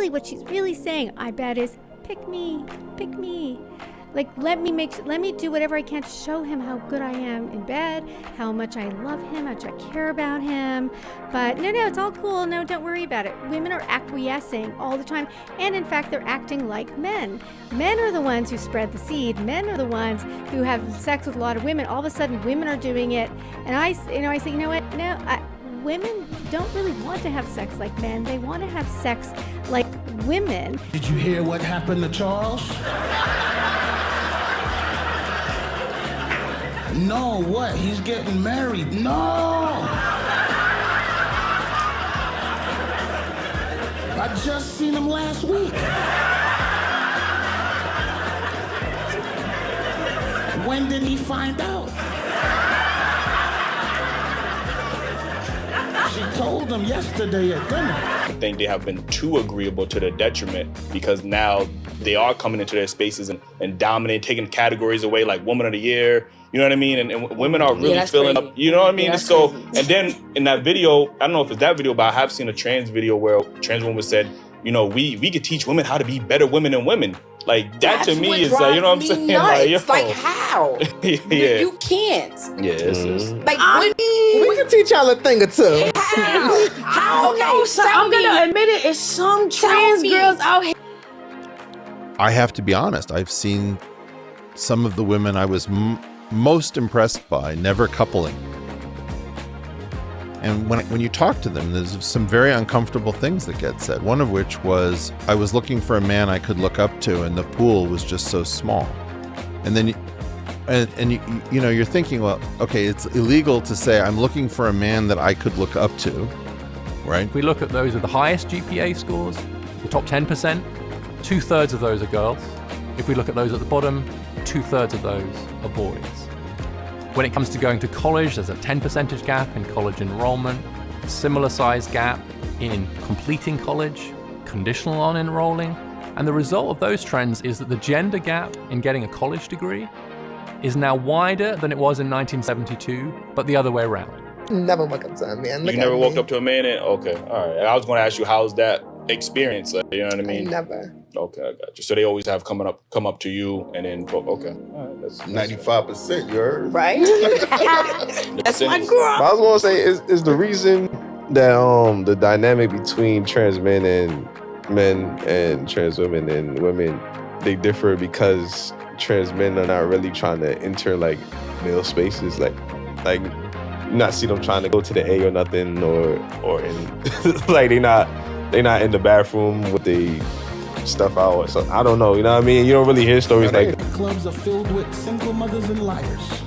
what she's really saying, I bet, is pick me. Like, let me do whatever I can to show him how good I am in bed, how much I love him, how much I care about him. But no, it's all cool. No, don't worry about it. Women are acquiescing all the time. And in fact, they're acting like men. Men are the ones who spread the seed. Men are the ones who have sex with a lot of women. All of a sudden, women are doing it. And I say, you know what? No, women don't really want to have sex like men. They want to have sex like women. Did you hear what happened to Charles? No, what? He's getting married. No! I just seen him last week. When did he find out? She told him yesterday at dinner. I think they have been too agreeable to their detriment, because now they are coming into their spaces and dominating, taking categories away like Woman of the Year. You know what I mean? And women are really filling up, you know what I mean? So, and then in that video, I don't know if it's that video, but I have seen a trans video where a trans woman said, you know, we could teach women how to be better women than women. Like, that to me is like, you know what I'm saying? Like how? Yeah. You can't. Yeah, it's Like, we can teach y'all a thing or two. How? I'm gonna admit it, it's some trans girls out here. I have to be honest. I've seen some of the women I was most impressed by never coupling. And when you talk to them, there's some very uncomfortable things that get said. One of which was, I was looking for a man I could look up to, and the pool was just so small. And then, you know, you're thinking, well, okay, it's illegal to say I'm looking for a man that I could look up to, right? If we look at those with the highest GPA scores, the top 10%, 2/3 of those are girls. If we look at those at the bottom, 2/3 of those are boys. When it comes to going to college, there's a 10% gap in college enrollment, similar size gap in completing college, conditional on enrolling. And the result of those trends is that the gender gap in getting a college degree is now wider than it was in 1972, but the other way around. Never woke up to a man. You never walked up to a man and, okay, all right. I was going to ask you, how's that experience? Like, you know what I mean? Never. Okay, I got you. So they always have come up to you and then, okay. All right, that's 95%, you heard? Right? That's my girl. But I was going to say, is the reason that the dynamic between trans men and trans women and women, they differ because trans men are not really trying to enter like male spaces, like not see them trying to go to the A or nothing, or in like they not in the bathroom with the stuff out or something. I don't know, you know what I mean? You don't really hear stories like that. Clubs are filled with single mothers and liars.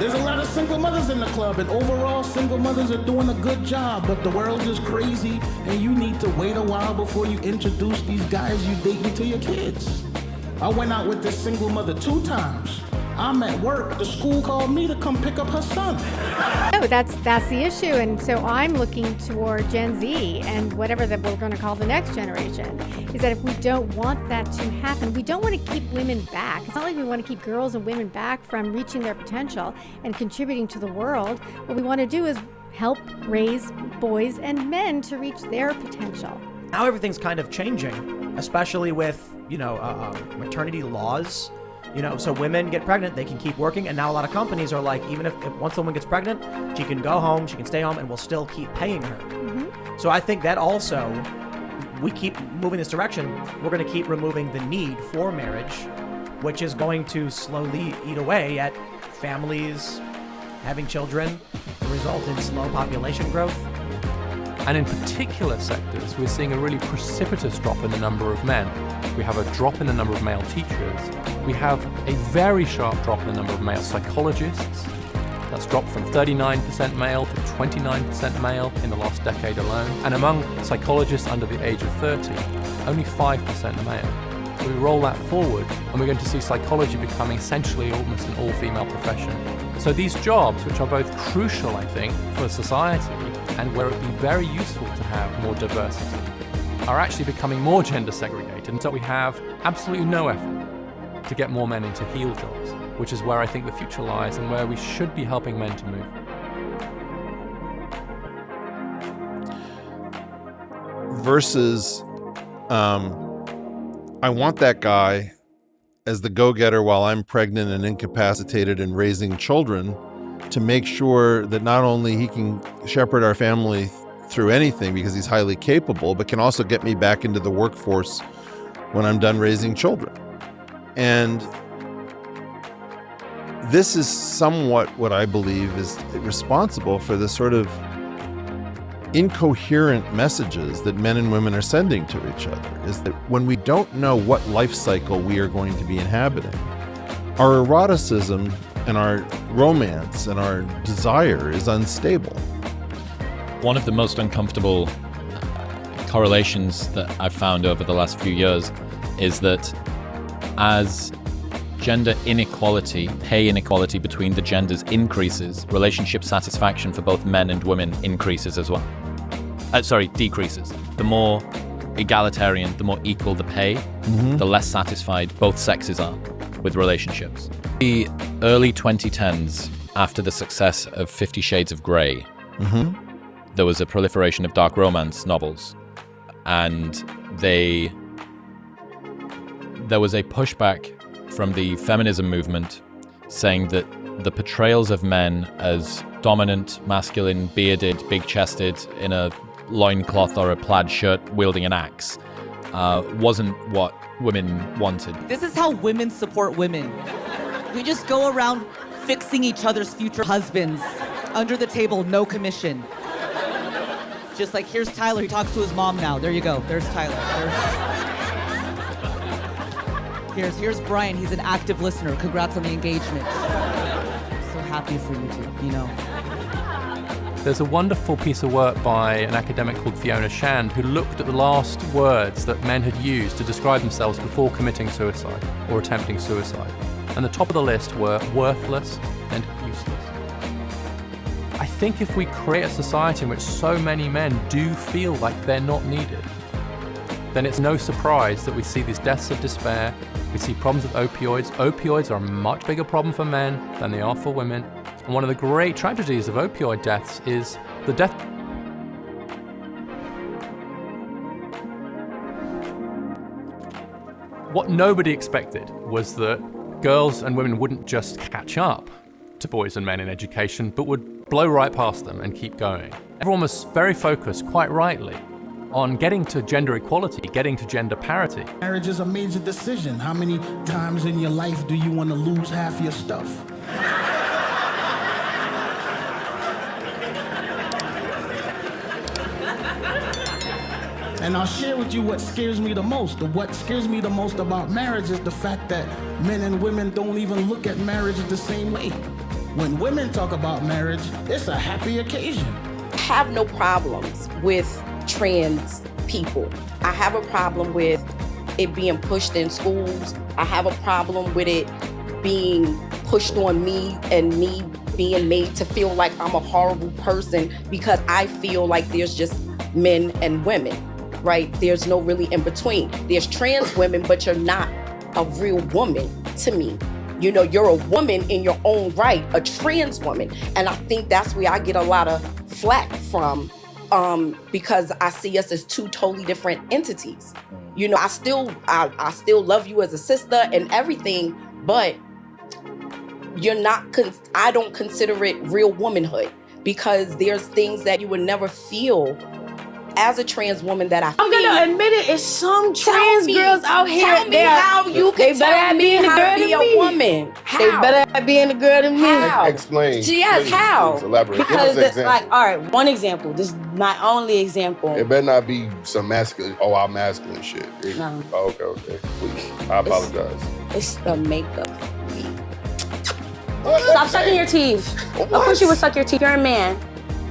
There's a lot of single mothers in the club, and overall single mothers are doing a good job, but the world is crazy, and you need to wait a while before you introduce these guys you dating to your kids. I went out with this single mother 2 times. I'm at work. The school called me to come pick up her son. No, that's the issue. And so I'm looking toward Gen Z and whatever that we're going to call the next generation, is that if we don't want that to happen, we don't want to keep women back. It's not like we want to keep girls and women back from reaching their potential and contributing to the world. What we want to do is help raise boys and men to reach their potential. Now everything's kind of changing, especially with, maternity laws. So women get pregnant, they can keep working, and now a lot of companies are like, even if once a woman gets pregnant, she can go home, she can stay home, and we'll still keep paying her. Mm-hmm. So I think that also, we keep moving this direction, we're going to keep removing the need for marriage, which is going to slowly eat away at families having children, result in slow population growth. And in particular sectors, we're seeing a really precipitous drop in the number of men. We have a drop in the number of male teachers. We have a very sharp drop in the number of male psychologists. That's dropped from 39% male to 29% male in the last decade alone. And among psychologists under the age of 30, only 5% male. So we roll that forward, and we're going to see psychology becoming essentially almost an all-female profession. So these jobs, which are both crucial, I think, for society, and where it would be very useful to have more diversity, are actually becoming more gender segregated. And so we have absolutely no effort to get more men into heel jobs, which is where I think the future lies and where we should be helping men to move. versus I want that guy as the go-getter while I'm pregnant and incapacitated and raising children to make sure that not only he can shepherd our family through anything because he's highly capable, but can also get me back into the workforce when I'm done raising children. And this is somewhat what I believe is responsible for the sort of incoherent messages that men and women are sending to each other, is that when we don't know what life cycle we are going to be inhabiting, our eroticism and our romance and our desire is unstable. One of the most uncomfortable correlations that I've found over the last few years is that as gender inequality, pay inequality between the genders increases, relationship satisfaction for both men and women increases as well. Decreases. The more egalitarian, the more equal the pay, the less satisfied both sexes are with relationships. The early 2010s, after the success of 50 Shades of Grey, there was a proliferation of dark romance novels, and there was a pushback from the feminism movement saying that the portrayals of men as dominant, masculine, bearded, big-chested, in a loincloth or a plaid shirt wielding an axe wasn't what women wanted. This is how women support women. We just go around fixing each other's future husbands. Under the table, no commission. Just like, here's Tyler, he talks to his mom now. There you go, there's Tyler. Here's Brian, he's an active listener. Congrats on the engagement. So happy for you two, you know. There's a wonderful piece of work by an academic called Fiona Shand who looked at the last words that men had used to describe themselves before committing suicide or attempting suicide. And the top of the list were worthless and useless. I think if we create a society in which so many men do feel like they're not needed, then it's no surprise that we see these deaths of despair. We see problems with opioids. Opioids are a much bigger problem for men than they are for women. And one of the great tragedies of opioid deaths is the death. What nobody expected was that girls and women wouldn't just catch up to boys and men in education, but would blow right past them and keep going. Everyone was very focused, quite rightly, on getting to gender equality, getting to gender parity. Marriage is a major decision. How many times in your life do you want to lose half your stuff? And I'll share with you what scares me the most. What scares me the most about marriage is the fact that men and women don't even look at marriage the same way. When women talk about marriage, it's a happy occasion. I have no problems with trans people. I have a problem with it being pushed in schools. I have a problem with it being pushed on me and me being made to feel like I'm a horrible person because I feel like there's just men and women, right? There's no really in between. There's trans women, but you're not a real woman to me. You know, you're a woman in your own right, a trans woman. And I think that's where I get a lot of flack from, because I see us as two totally different entities. You know, I still love you as a sister and everything, but you're not, I don't consider it real womanhood, because there's things that you would never feel as a trans woman that I'm gonna admit it, it's some trans girls out here. Tell me how you can tell me how to be a woman. How? They better be a girl than me. How? Explain. Yes, please, how? Please elaborate. Because, Give us an example. like, all right, one example. This is my only example. It better not be some masculine, all masculine shit. No. Oh, okay. Please. I apologize. It's the makeup. Stop sucking your teeth. Of course you would suck your teeth. You're a man.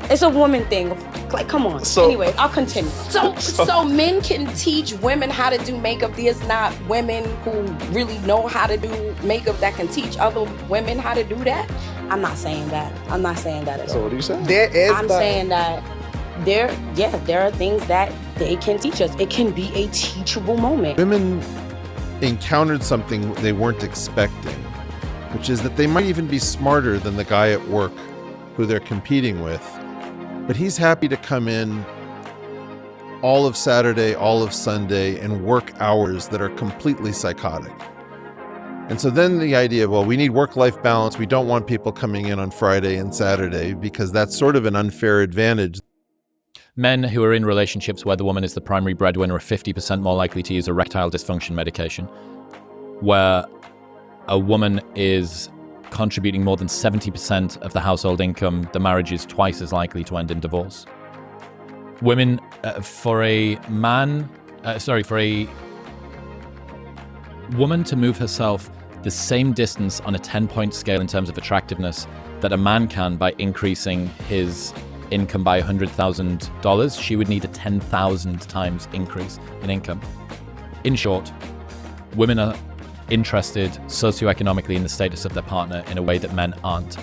It's a woman thing. Like, come on. So, anyway, I'll continue. So men can teach women how to do makeup. There's not women who really know how to do makeup that can teach other women how to do that? I'm not saying that. I'm not saying that at all. So what are you saying? There is I'm saying that there are things that they can teach us. It can be a teachable moment. Women encountered something they weren't expecting, which is that they might even be smarter than the guy at work who they're competing with, but he's happy to come in all of Saturday, all of Sunday, and work hours that are completely psychotic. And so then the idea of, well, we need work-life balance. We don't want people coming in on Friday and Saturday because that's sort of an unfair advantage. Men who are in relationships where the woman is the primary breadwinner are 50% more likely to use erectile dysfunction medication. Where a woman is contributing more than 70% of the household income, the marriage is twice as likely to end in divorce. Women, for a woman to move herself the same distance on a 10-point scale in terms of attractiveness that a man can by increasing his income by $100,000, she would need a 10,000 times increase in income. In short, women are interested socioeconomically in the status of their partner in a way that men aren't.